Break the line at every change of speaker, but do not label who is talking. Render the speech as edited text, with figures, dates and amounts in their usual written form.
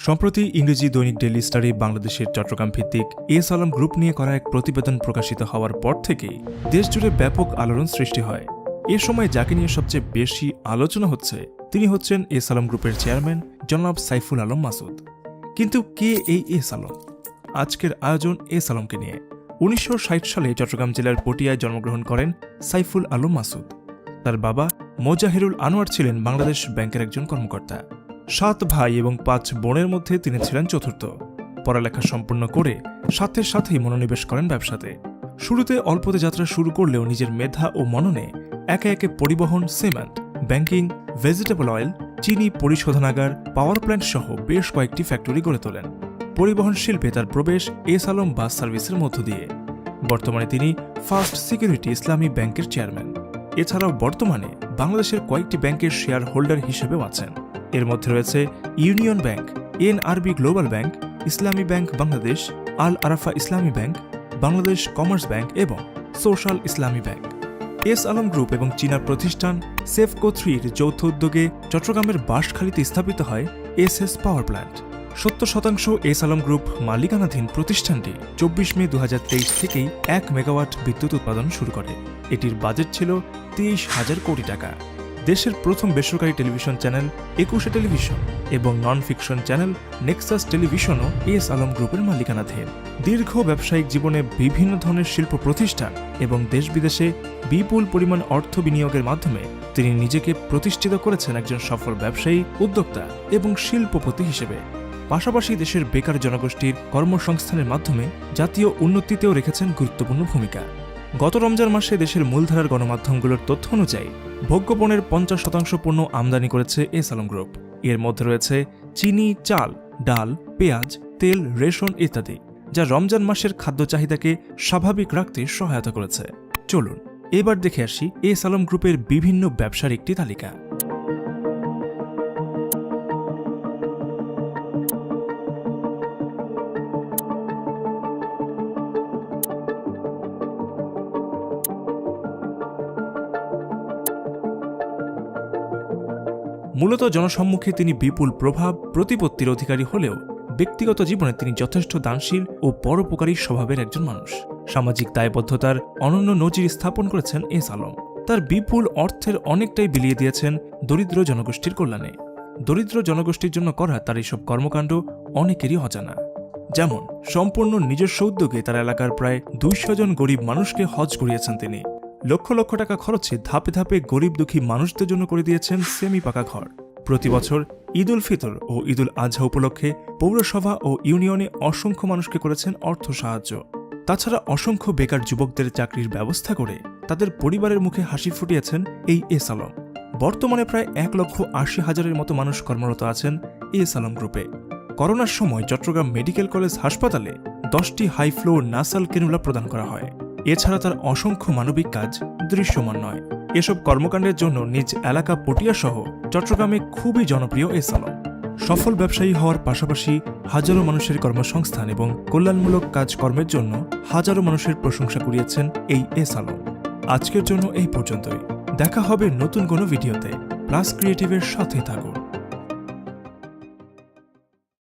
সম্প্রতি ইংরেজি দৈনিক ডেইলি স্টারে বাংলাদেশের চট্টগ্রাম ভিত্তিক এস আলম গ্রুপ নিয়ে করা এক প্রতিবেদন প্রকাশিত হওয়ার পর থেকেই দেশজুড়ে ব্যাপক আলোড়ন সৃষ্টি হয়। এ সময় যাকে নিয়ে সবচেয়ে বেশি আলোচনা হচ্ছে তিনি হচ্ছেন এস আলম গ্রুপের চেয়ারম্যান জনাব সাইফুল আলম মাসুদ। কিন্তু কে এই এস আলম? আজকের আয়োজন এস আলমকে নিয়ে। ১৯৬০ সালে চট্টগ্রাম জেলার পটিয়ায় জন্মগ্রহণ করেন সাইফুল আলম মাসুদ। তার বাবা মোজাহিরুল আনোয়ার ছিলেন বাংলাদেশ ব্যাংকের একজন কর্মকর্তা। ৭ ভাই এবং ৫ বোনের মধ্যে তিনি ছিলেন চতুর্থ। পড়ালেখা সম্পূর্ণ করে সাথেই মনোনিবেশ করেন ব্যবসাতে। শুরুতে অল্পতে যাত্রা শুরু করলেও নিজের মেধা ও মননে একে একে পরিবহন, সিমেন্ট, ব্যাংকিং, ভেজিটেবল অয়েল, চিনি পরিশোধনাগার, পাওয়ার প্ল্যান্ট সহ বেশ কয়েকটি ফ্যাক্টরি গড়ে তোলেন। পরিবহন শিল্পে তার প্রবেশ এস আলম বাস সার্ভিসের মধ্য দিয়ে। বর্তমানে তিনি ফার্স্ট সিকিউরিটি ইসলামী ব্যাংকের চেয়ারম্যান। এছাড়াও বর্তমানে বাংলাদেশের কয়েকটি ব্যাংকের শেয়ার হোল্ডার হিসেবেও আছেন। এর মধ্যে রয়েছে union bank, NRB global bank, ইসলামী ব্যাংক বাংলাদেশ, আল আরাফা ইসলামী ব্যাংক, বাংলাদেশ কমার্স ব্যাংক এবং সোশ্যাল ইসলামী ব্যাংক। এস আলম গ্রুপ এবং চীনা প্রতিষ্ঠান সেফকো 3-র যৌথ উদ্যোগে চট্টগ্রামের বাঁশখালীতে স্থাপিত হয় SS power plant. ৭০% S Alam group মালিকানাধীন প্রতিষ্ঠানটি ২৪ মে ২০২৩ থেকেই ১ মেগাওয়াট বিদ্যুৎ উৎপাদন শুরু করে। এটির বাজেট ছিল ২৩,০০০ কোটি টাকা। দেশের প্রথম বেসরকারি টেলিভিশন চ্যানেল ২১ টেলিভিশন এবং নন ফিকশন চ্যানেল নেক্সাস টেলিভিশনও এস আলম গ্রুপের মালিকানাধীন। দীর্ঘ ব্যবসায়িক জীবনে বিভিন্ন ধরনের শিল্প প্রতিষ্ঠান এবং দেশ বিদেশে বিপুল পরিমাণ অর্থ বিনিয়োগের মাধ্যমে তিনি নিজেকে প্রতিষ্ঠিত করেছেন একজন সফল ব্যবসায়ী, উদ্যোক্তা এবং শিল্পপতি হিসেবে। পাশাপাশি দেশের বেকার জনগোষ্ঠীর কর্মসংস্থানের মাধ্যমে জাতীয় উন্নতিতেও রেখেছেন গুরুত্বপূর্ণ ভূমিকা। গত রমজান মাসে দেশের মূলধারার গণমাধ্যমগুলোর তথ্য অনুযায়ী ভোগ্যপণ্যের ৫০% পণ্য আমদানি করেছে এস আলম গ্রুপ। এর মধ্যে রয়েছে চিনি, চাল, ডাল, পেঁয়াজ, তেল, রেশন ইত্যাদি, যা রমজান মাসের খাদ্য চাহিদাকে স্বাভাবিক রাখতে সহায়তা করেছে। চলুন এবার দেখে আসি এস আলম গ্রুপের বিভিন্ন ব্যবসার একটি তালিকা। মূলত জনসম্মুখে তিনি বিপুল প্রভাব প্রতিপত্তির অধিকারী হলেও ব্যক্তিগত জীবনে তিনি যথেষ্ট দানশীল ও পরোপকারী স্বভাবের একজন মানুষ। সামাজিক দায়বদ্ধতার অনন্য নজির স্থাপন করেছেন এস আলম। তার বিপুল অর্থের অনেকটাই বিলিয়ে দিয়েছেন দরিদ্র জনগোষ্ঠীর কল্যাণে। দরিদ্র জনগোষ্ঠীর জন্য করা তার এইসব কর্মকাণ্ড অনেকেরই অজানা। যেমন সম্পূর্ণ নিজস্ব উদ্যোগে তার এলাকার প্রায় ২০০ জন গরিব মানুষকে হজ করিয়েছেন তিনি। লক্ষ লক্ষ টাকা খরচে ধাপে ধাপে গরিব দুঃখী মানুষদের জন্য করে দিয়েছেন সেমি পাকা ঘর। প্রতি বছর ঈদ উল ফিতর ও ঈদ উল আজহা উপলক্ষে পৌরসভা ও ইউনিয়নে অসংখ্য মানুষকে করেছেন অর্থ সাহায্য। তাছাড়া অসংখ্য বেকার যুবকদের চাকরির ব্যবস্থা করে তাদের পরিবারের মুখে হাসি ফুটিয়েছেন এই এস আলম। বর্তমানে প্রায় ১,৮০,০০০-এর মতো মানুষ কর্মরত আছেন এস আলম গ্রুপে। করোনার সময় চট্টগ্রাম মেডিকেল কলেজ হাসপাতালে 10টি হাই ফ্লোর নাসাল ক্যানুলা প্রদান করা হয়। এছাড়া তার অসংখ্য মানবিক কাজ দৃশ্যমান নয়। এসব কর্মকাণ্ডের জন্য নিজ এলাকা পটিয়া সহ চট্টগ্রামে খুবই জনপ্রিয় এস আলম। সফল ব্যবসায়ী হওয়ার পাশাপাশি হাজারো মানুষের কর্মসংস্থান এবং কল্যাণমূলক কাজকর্মের জন্য হাজারো মানুষের প্রশংসা কুড়িয়েছেন এই এস আলম। আজকের জন্য এই পর্যন্তই। দেখা হবে নতুন কোনো ভিডিওতে। প্লাস ক্রিয়েটিভের সাথে থাকুন।